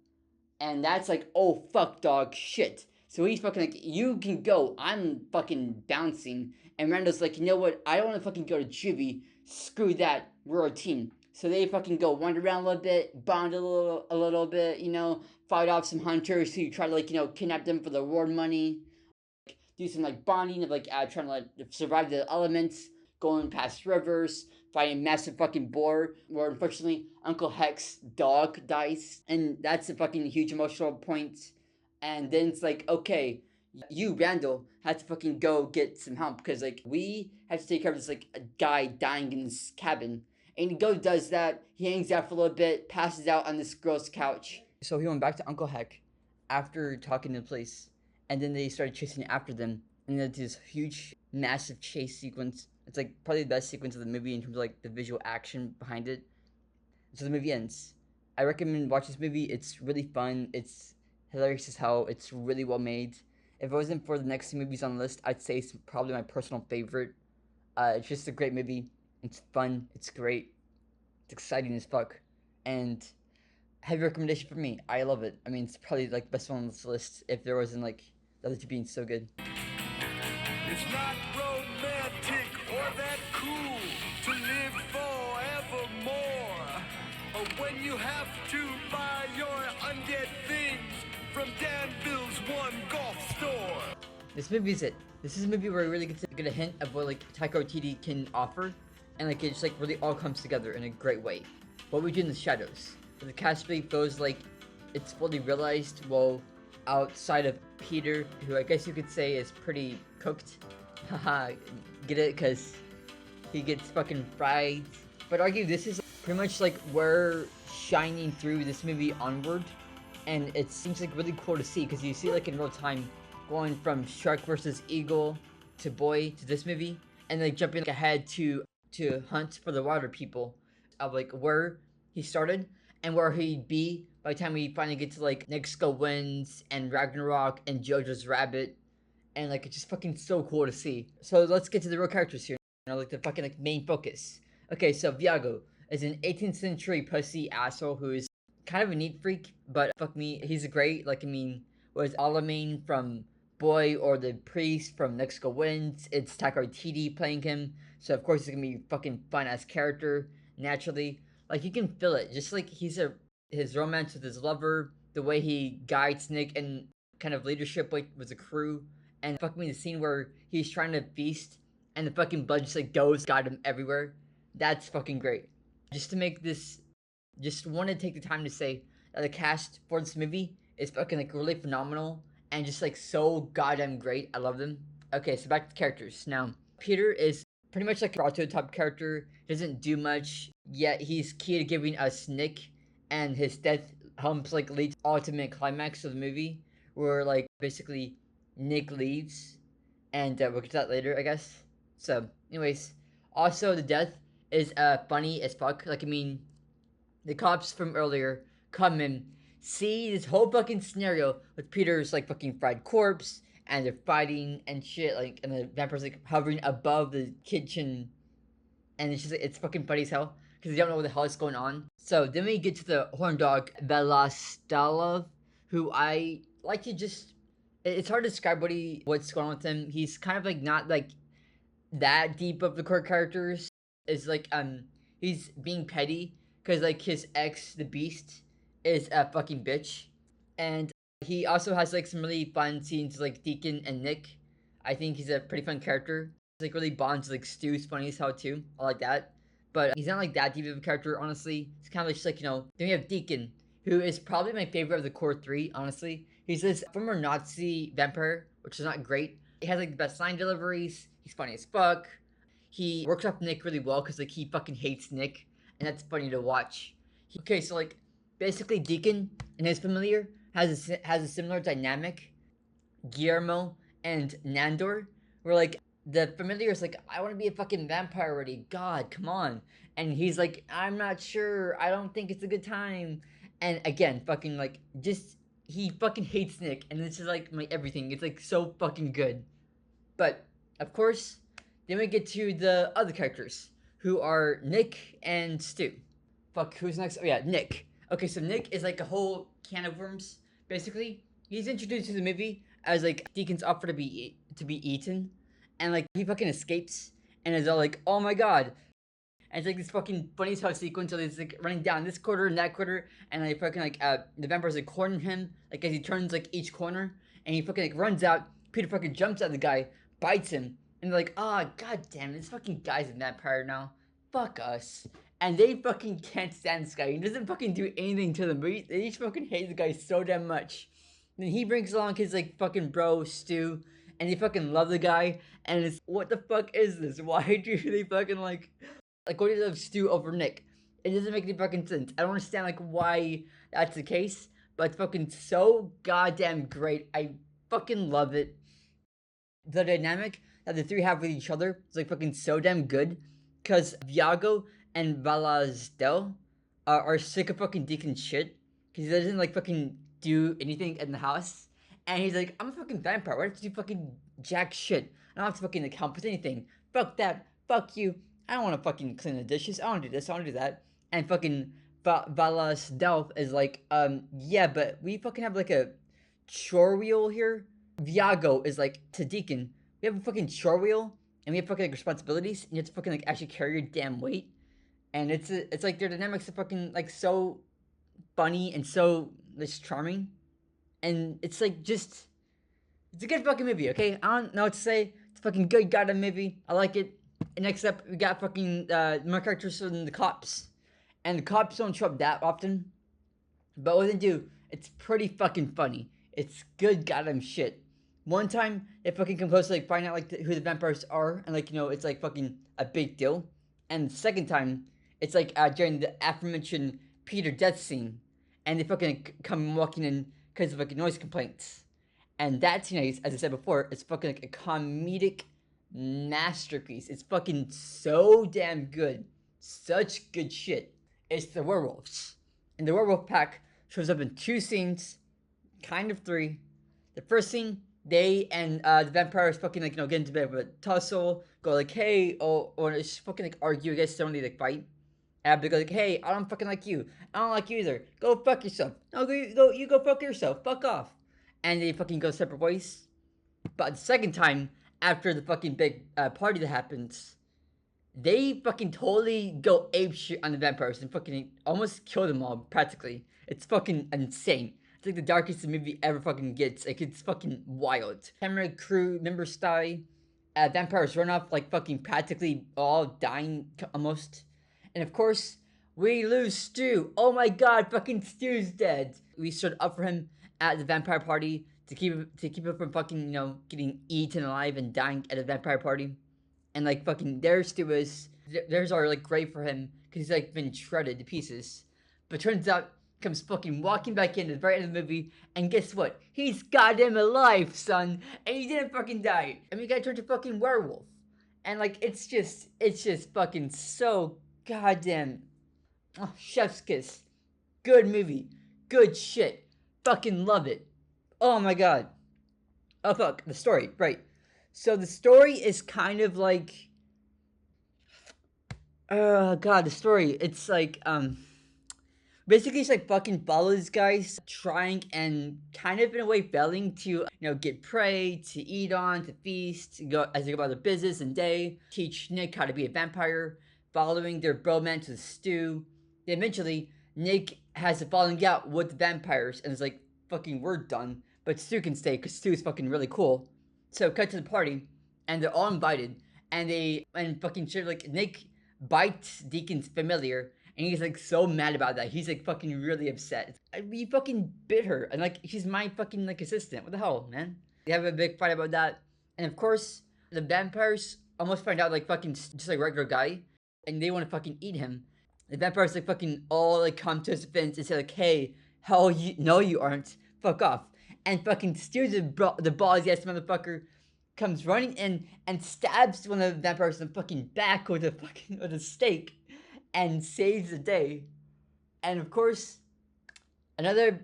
And that's like, oh fuck dog, shit. So he's fucking like, you can go, I'm fucking bouncing. And Randall's like, you know what, I don't want to fucking go to juvie. Screw that, we're a team. So they fucking go wander around a little bit, bond a little bit, fight off some hunters who try to like, kidnap them for the reward money. Do some like bonding of like trying to like survive the elements, going past rivers, fighting a massive fucking boar, where unfortunately Uncle Heck's dog dies. And that's a fucking huge emotional point. And then it's like, okay, you, Randall, have to fucking go get some help because like we have to take care of this like a guy dying in this cabin. And he goes, does that. He hangs out for a little bit, passes out on this girl's couch. So he went back to Uncle Heck after talking to the police. And then they started chasing after them. And then this huge, massive chase sequence. It's like probably the best sequence of the movie in terms of like the visual action behind it. So the movie ends. I recommend watch this movie. It's really fun. It's hilarious as hell. It's really well made. If it wasn't for the next two movies on the list, I'd say it's probably my personal favorite. It's just a great movie. It's fun. It's great. It's exciting as fuck. And heavy recommendation for me. I love it. I mean, it's probably like the best one on this list if there wasn't like the other two being so good. It's not romantic or that cool to live forevermore. Or when you have to buy your undead things from Danville's one golf store. This movie's it. This is a movie where I really get a hint of what like Taika Waititi can offer, and like it just like really all comes together in a great way. What we do in the shadows, where the cast really feels like it's fully realized, while outside of Peter, who I guess you could say is pretty cooked. Haha, get it? Cause he gets fucking fried. But argue this is pretty much like we're shining through this movie onward, and it seems like really cool to see because you see like in real time going from Shark versus Eagle to Boy to this movie, and like jumping like, ahead to Hunt for the Water People, of like where he started and where he'd be by the time we finally get to like Next Go Wins and Ragnarok and Jojo's Rabbit, and like it's just fucking so cool to see. So let's get to the real characters here. Like the fucking like main focus. Okay, so Viago is an 18th century pussy asshole who is kind of a neat freak, but fuck me, he's a great, like I mean, was Alamein from Boy or the priest from Next Go Wins. It's Taika Waititi playing him, so of course he's gonna be a fucking fun ass character naturally. Like you can feel it, just like his romance with his lover, the way he guides Nick and kind of leadership with the crew, and fuck me, the scene where he's trying to feast and the fucking blood just like goes got him everywhere. That's fucking great. Just to make this, just want to take the time to say that the cast for this movie is fucking like really phenomenal and just like so goddamn great. I love them. Okay, so back to the characters. Now, Peter is pretty much like a prototype character, doesn't do much, yet he's key to giving us Nick, and his death helps like lead to the ultimate climax of the movie, where like basically Nick leaves, and we'll get to that later, I guess. So, anyways, also the death is funny as fuck. Like I mean, the cops from earlier come in, see this whole fucking scenario with Peter's like fucking fried corpse, and they're fighting and shit, like, and the vampire's like hovering above the kitchen, and it's just like, it's fucking funny as hell because they don't know what the hell is going on. So then we get to the horn dog Velastalov, who I like to just, it's hard to describe what's going on with him. He's kind of like not like that deep of the core characters. It's like he's being petty because like his ex, the Beast, is a fucking bitch, and he also has like some really fun scenes with, like Deacon and Nick. I think he's a pretty fun character. He's like really bonds with, like Stu's funny as hell too. I like that, but he's not like that deep of a character honestly. It's kind of like just like, you know. Then we have Deacon, who is probably my favorite of the core three. Honestly, he's this former Nazi vampire, which is not great. He has like the best line deliveries. He's funny as fuck. He works off Nick really well because like he fucking hates Nick, and that's funny to watch. Okay, so like basically Deacon and his familiar has a similar dynamic. Guillermo and Nandor, where like the familiar is like, I want to be a fucking vampire already. God, come on. And he's like, I'm not sure. I don't think it's a good time. And again, fucking like just he fucking hates Nick, and this is like my everything. It's like so fucking good. But of course, then we get to the other characters, who are Nick and Stu. Fuck, who's next? Oh yeah, Nick. Okay, so Nick is like a whole can of worms. Basically, he's introduced to the movie as like Deacon's offer to be eaten, and like he fucking escapes and is all like, oh my god. And it's like this fucking funny as hell sequence where he's like running down this quarter and that quarter, and like fucking like the vampires like cornering him like as he turns like each corner, and he fucking like runs out. Peter fucking jumps at the guy, bites him, and they're like, oh god damn it, this fucking guy's a vampire now. Fuck us. And they fucking can't stand this guy. He doesn't fucking do anything to them, but they just fucking hate the guy so damn much. Then he brings along his like fucking bro Stu, and they fucking love the guy. And it's, what the fuck is this? Why do they fucking like what do you love Stu over Nick? It doesn't make any fucking sense. I don't understand like why that's the case, but it's fucking so goddamn great. I fucking love it. The dynamic that the three have with each other is like fucking so damn good, because Viago and Valasdel are sick of fucking Deacon shit, because he doesn't like fucking do anything in the house, and he's like, I'm a fucking vampire, why don't you do fucking jack shit? I don't have to fucking like help with anything. Fuck that, fuck you, I don't want to fucking clean the dishes, I don't do this, I don't do that. And fucking Valasdel is like, yeah, but we fucking have like a chore wheel here. Viago is like to Deacon, we have a fucking chore wheel, and we have fucking like responsibilities, and you have to fucking like actually carry your damn weight. And it's like their dynamics are fucking like so funny and so just charming. And it's like just it's a good fucking movie, okay? I don't know what to say. It's a fucking good goddamn movie. I like it. And next up we got fucking more characters from the cops. And the cops don't show up that often. But what they do, it's pretty fucking funny. It's good goddamn shit. One time, they fucking come close to like find out like who the vampires are, and like it's like fucking a big deal. And the second time, it's like during the aforementioned Peter death scene, and they fucking come walking in because of like noise complaints. And that scene, as I said before, is fucking like a comedic masterpiece. It's fucking so damn good, such good shit. It's the werewolves, and the werewolf pack shows up in 2 scenes, kind of 3. The first scene, they and the vampires fucking like get into a bit of a tussle, go like hey, or just fucking like argue against somebody, like fight. And they go like, hey, I don't fucking like you. I don't like you either. Go fuck yourself. No, you go fuck yourself. Fuck off. And they fucking go separate ways. But the second time, after the fucking big party that happens, they fucking totally go apeshit on the vampires and fucking almost kill them all, practically. It's fucking insane. It's like the darkest the movie ever fucking gets. Like, it's fucking wild. Camera crew members die. Vampires run off, like, fucking practically all dying, almost. And of course, we lose Stu. Oh my god, fucking Stu's dead. We stood up for him at the vampire party to keep him from fucking, getting eaten alive and dying at a vampire party. And like fucking there's Stu is. There's our like grave for him because he's like been shredded to pieces. But turns out comes fucking walking back in at the very end of the movie, and guess what? He's goddamn alive, son, and he didn't fucking die. I mean, he got turned to fucking werewolf, and like it's just fucking so goddamn chef's kiss. Good movie, good shit, fucking love it. Oh my god. Oh fuck, the story, right? So the story is kind of like, oh god, the story. It's like basically it's like fucking follow these guys trying and kind of in a way failing to get prey to eat on, to feast, to go as they go about their business and day. Teach Nick how to be a vampire, following their bromance with Stu. Then eventually Nick has a falling out with the vampires and is like, fucking we're done, but Stu can stay because Stu is fucking really cool. So cut to the party, and they're all invited, and fucking sure like Nick bites Deacon's familiar, and he's like so mad about that. He's like fucking really upset. You fucking bit her, and like she's my fucking like assistant. What the hell, man? They have a big fight about that, and of course the vampires almost find out like fucking just like regular guy, and they want to fucking eat him. The vampires like fucking all like come to his defense and say like, hey, hell no you aren't. Fuck off. And fucking steers the balls ass motherfucker comes running in and stabs one of the vampires in the fucking back with a stake and saves the day. And of course, another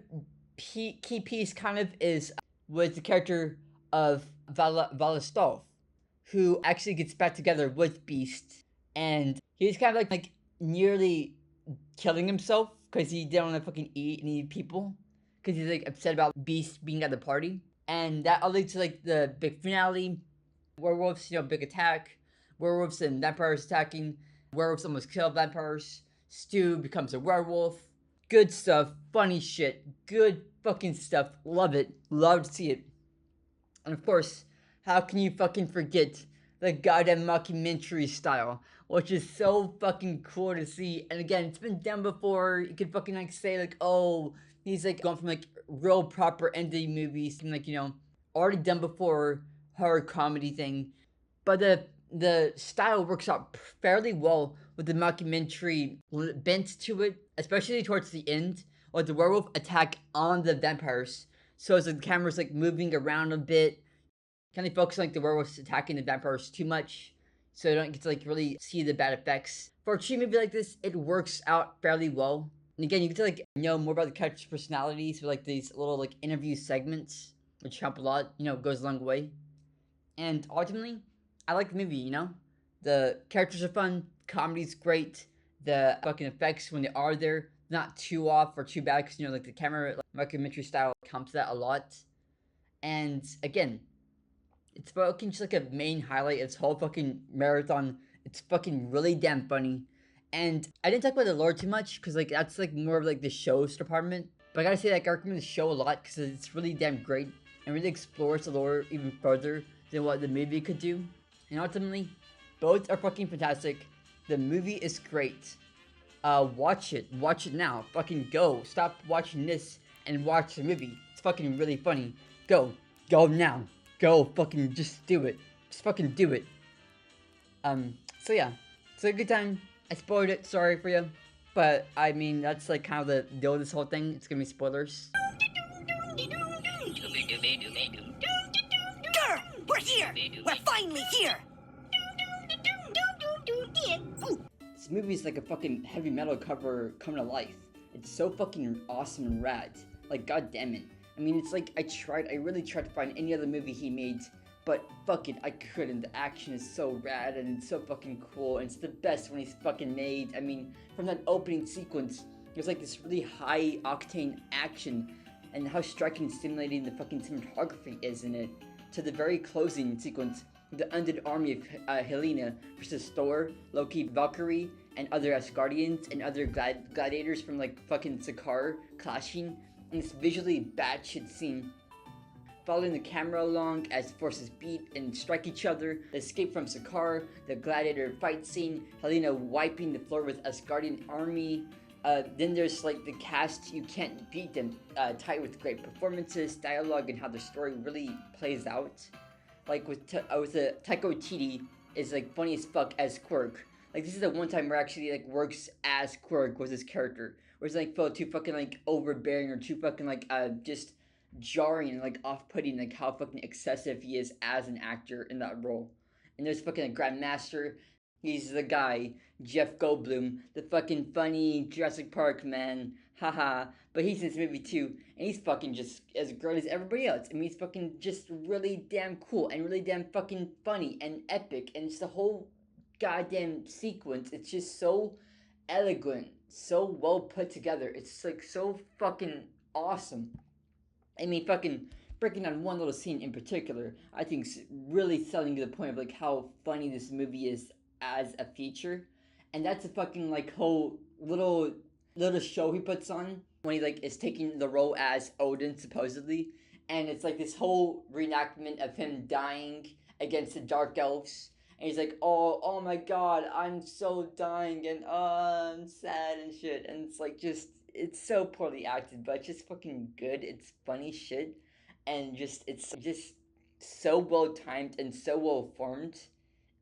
key piece kind of is with the character of Valistov, who actually gets back together with Beast, and he's kind of like nearly killing himself because he didn't want to fucking eat any people. Because he's like upset about Beast being at the party. And that all leads to like the big finale. Werewolves, big attack. Werewolves and vampires attacking. Werewolves almost kill vampires. Stu becomes a werewolf. Good stuff. Funny shit. Good fucking stuff. Love it. Love to see it. And of course, how can you fucking forget the goddamn mockumentary style? Which is so fucking cool to see. And again, it's been done before. You could fucking like say like, oh, he's like gone from like real proper indie movies and like already done before horror comedy thing, but the style works out fairly well with the mockumentary bent to it, especially towards the end with the werewolf attack on the vampires. So it's like the camera's like moving around a bit, kind of focus on like the werewolves attacking the vampires too much, so you don't get to like really see the bad effects. For a cheap movie like this, it works out fairly well. And again, you get to like know more about the characters' personalities with like these little like interview segments, which help a lot, goes a long way. And ultimately, I like the movie, The characters are fun, comedy's great, the fucking effects when they are there, not too off or too bad, because like the camera like, documentary style comes to that a lot. And again, It's fucking just like a main highlight of this whole fucking marathon. It's fucking really damn funny. And I didn't talk about the lore too much because like that's like more of like the show's department. But I gotta say, like, I recommend the show a lot because it's really damn great and really explores the lore even further than what the movie could do. And ultimately, both are fucking fantastic. The movie is great. Watch it. Watch it now. Fucking go. Stop watching this and watch the movie. It's fucking really funny. Go. Go now. Go. Fucking just do it. Just fucking do it. So yeah. It's a good time. I spoiled it. Sorry for you. But, I mean, that's like kind of the deal of this whole thing. It's gonna be spoilers. Grr, we're here! We're finally here! This movie is like a fucking heavy metal cover coming to life. It's so fucking awesome and rad. Like, god damn it. I mean, it's like, I really tried to find any other movie he made, but fuck it, I couldn't. The action is so rad and it's so fucking cool, and it's the best when he's fucking made. I mean, from that opening sequence, there's like this really high octane action, and how striking and stimulating the fucking cinematography is in it, to the very closing sequence, the undead army of Helena versus Thor, Loki, Valkyrie, and other Asgardians and other gladiators from like fucking Sakaar clashing in this visually batshit scene. Following the camera along as forces beat and strike each other, the escape from Sakaar, the gladiator fight scene, Helena wiping the floor with Asgardian army. Then there's like the cast, you can't beat them, tied with great performances, dialogue, and how the story really plays out. Like with Taika Waititi is like funny as fuck as Quirk. Like this is the one time where actually like works as Quirk was his character. Where it's like felt too fucking like overbearing or too fucking like just jarring and like off-putting, like how fucking excessive he is as an actor in that role. And there's fucking like Grandmaster. He's the guy, Jeff Goldblum, the fucking funny Jurassic Park man, haha. But he's in this movie too, and he's fucking just as great as everybody else. I mean, he's fucking just really damn cool and really damn fucking funny and epic, and it's the whole goddamn sequence. It's just so elegant, so well put together. It's like so fucking awesome. I mean, fucking breaking down one little scene in particular, I think is really selling to the point of like how funny this movie is as a feature, and that's a fucking like whole little show he puts on when he like is taking the role as Odin supposedly, and it's like this whole reenactment of him dying against the dark elves, and he's like, oh my god, I'm so dying, and I'm sad and shit, and it's like just it's so poorly acted, but it's just fucking good. It's funny shit, and it's just so well timed and so well formed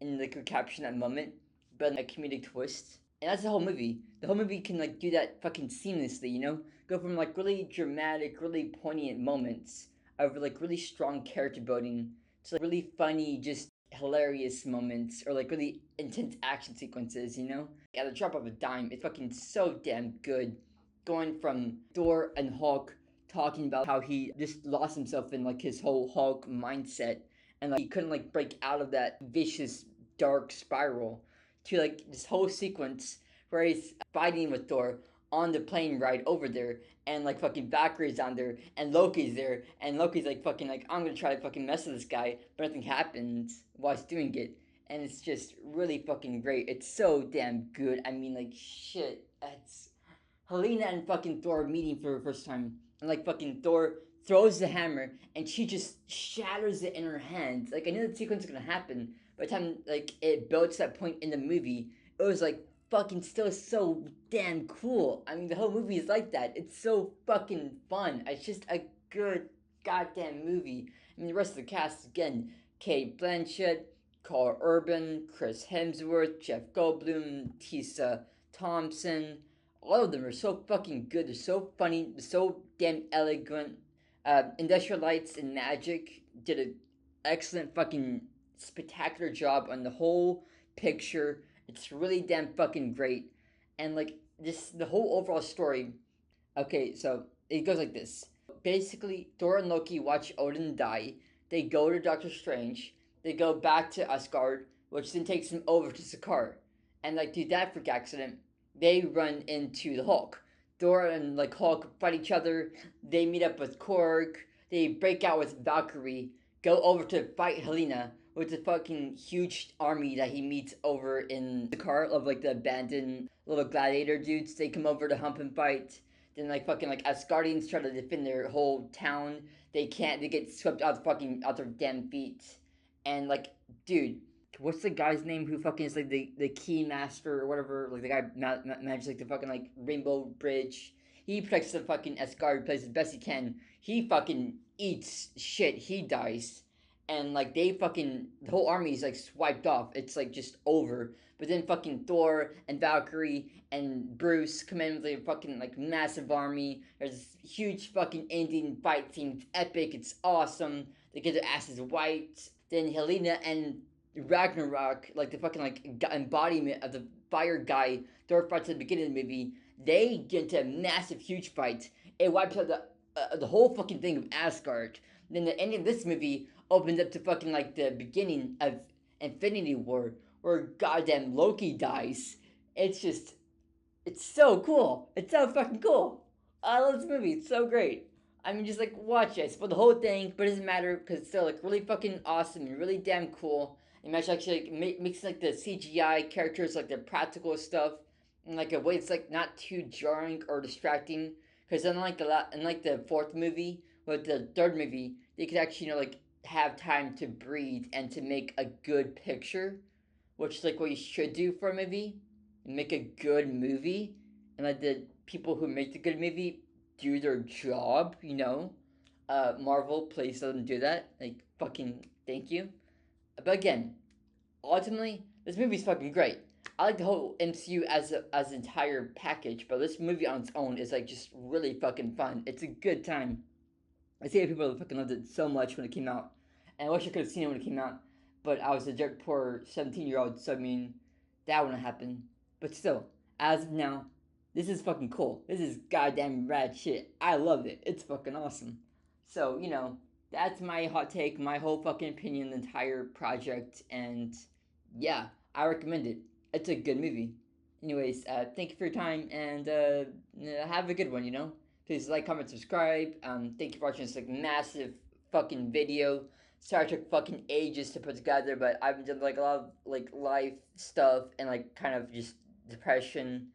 in like capturing that moment, but a comedic twist. And that's the whole movie. The whole movie can like do that fucking seamlessly, you know? Go from like really dramatic, really poignant moments of like really strong character building to like really funny, just hilarious moments or like really intense action sequences, you know? At the drop of a dime, it's fucking so damn good. Going from Thor and Hulk talking about how he just lost himself in like his whole Hulk mindset and like he couldn't like break out of that vicious dark spiral, to like this whole sequence where he's fighting with Thor on the plane ride over there, and like fucking Valkyrie's on there and Loki's there, and Loki's like fucking like, I'm gonna try to fucking mess with this guy, but nothing happens while he's doing it, and it's just really fucking great. It's so damn good. I mean, like, shit, it's Helena and fucking Thor meeting for the first time, and like fucking Thor throws the hammer and she just shatters it in her hand. Like, I knew the sequence was gonna happen. By the time like it built to that point in the movie, it was like fucking still so damn cool. I mean, the whole movie is like that. It's so fucking fun. It's just a good goddamn movie. I mean, the rest of the cast again: Kate Blanchett, Carl Urban, Chris Hemsworth, Jeff Goldblum, Tessa Thompson. All of them are so fucking good. They're so funny. They're so damn elegant. Industrial Lights and Magic did an excellent fucking spectacular job on the whole picture. It's really damn fucking great. And like this, the whole overall story. Okay, so it goes like this. Basically, Thor and Loki watch Odin die. They go to Doctor Strange. They go back to Asgard, which then takes them over to Sakaar. And like through that freak accident, they run into the Hulk. Thor and like Hulk fight each other. They meet up with Korg. They break out with Valkyrie, go over to fight Helena with the fucking huge army that he meets over in the car of like the abandoned little gladiator dudes. They come over to hump and fight. Then like fucking like Asgardians try to defend their whole town. They can't. They get swept out their damn feet. And like, dude, what's the guy's name who fucking is like the key master or whatever? Like the guy manages like the fucking like Rainbow Bridge. He protects the fucking Asgard, plays as best he can. He fucking eats shit. He dies. And like they fucking the whole army is like swiped off. It's like just over. But then fucking Thor and Valkyrie and Bruce come in with a fucking like massive army. There's this huge fucking ending fight scene. It's epic. It's awesome. They get their asses wiped. Then Helena and Ragnarok, like the fucking like embodiment of the fire guy Thor fights at the beginning of the movie, they get into a massive, huge fight. It wipes out the whole fucking thing of Asgard. Then the ending of this movie opens up to fucking like the beginning of Infinity War, where goddamn Loki dies. It's just, it's so cool. It's so fucking cool. I love this movie. It's so great. I mean, just like watch it. For the whole thing, but it doesn't matter because it's still like really fucking awesome and really damn cool. And actually like makes like the CGI characters like the practical stuff in like a way it's like not too jarring or distracting. Because unlike the fourth movie, with the third movie, they could actually like have time to breathe and to make a good picture, which is like what you should do for a movie, and make a good movie, and like the people who make the good movie do their job, Marvel, please let them do that. Like, fucking thank you. But again, ultimately, this movie's fucking great. I like the whole MCU as an entire package, but this movie on its own is like just really fucking fun. It's a good time. I see that people fucking loved it so much when it came out, and I wish I could have seen it when it came out, but I was a dirt poor 17-year-old, so I mean, that wouldn't happen. But still, as of now, this is fucking cool. This is goddamn rad shit. I love it. It's fucking awesome. So, that's my hot take, my whole fucking opinion, the entire project, and yeah, I recommend it. It's a good movie. Anyways, thank you for your time, and have a good one, Please like, comment, subscribe. Thank you for watching this like massive fucking video. Sorry it took fucking ages to put together, but I've done like a lot of like life stuff and like kind of just depression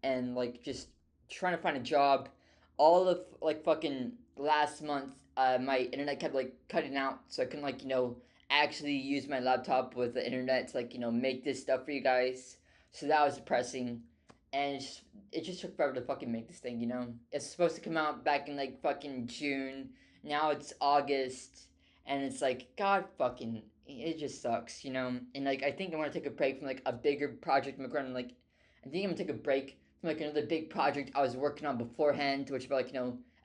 and like just trying to find a job. All of like fucking last month, my internet kept like cutting out, so I couldn't like actually use my laptop with the internet to like make this stuff for you guys. So that was depressing, and it just took forever to fucking make this thing. It's supposed to come out back in like fucking June. Now it's August, and it's like God fucking. It just sucks, And like I think I want to take a break from like a bigger project. I think I'm gonna take a break from like another big project I was working on beforehand, which about like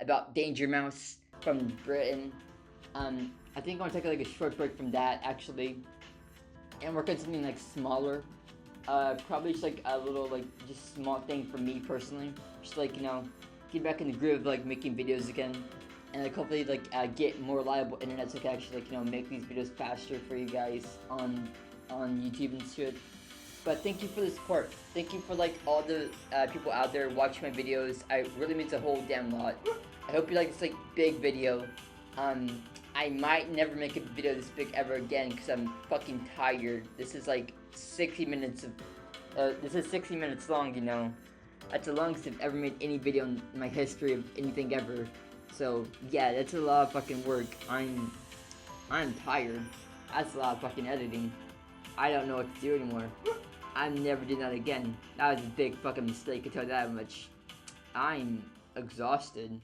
about Danger Mouse from Britain. I think I want to take like a short break from that actually, and work on something like smaller. Probably just like a little like just small thing for me personally, just like get back in the groove of like making videos again, and like hopefully like get more reliable internet so I can actually like make these videos faster for you guys on YouTube and shit. But thank you for the support. Thank you for like all the people out there watching my videos. It really means a whole damn lot. I hope you like this like big video. I might never make a video this big ever again because I'm fucking tired. This is like 60 minutes of this is 60 minutes long, That's the longest I've ever made any video in my history of anything ever. So yeah, that's a lot of fucking work. I'm tired. That's a lot of fucking editing. I don't know what to do anymore. I'm never doing that again. That was a big fucking mistake, I tell you that much. I'm exhausted.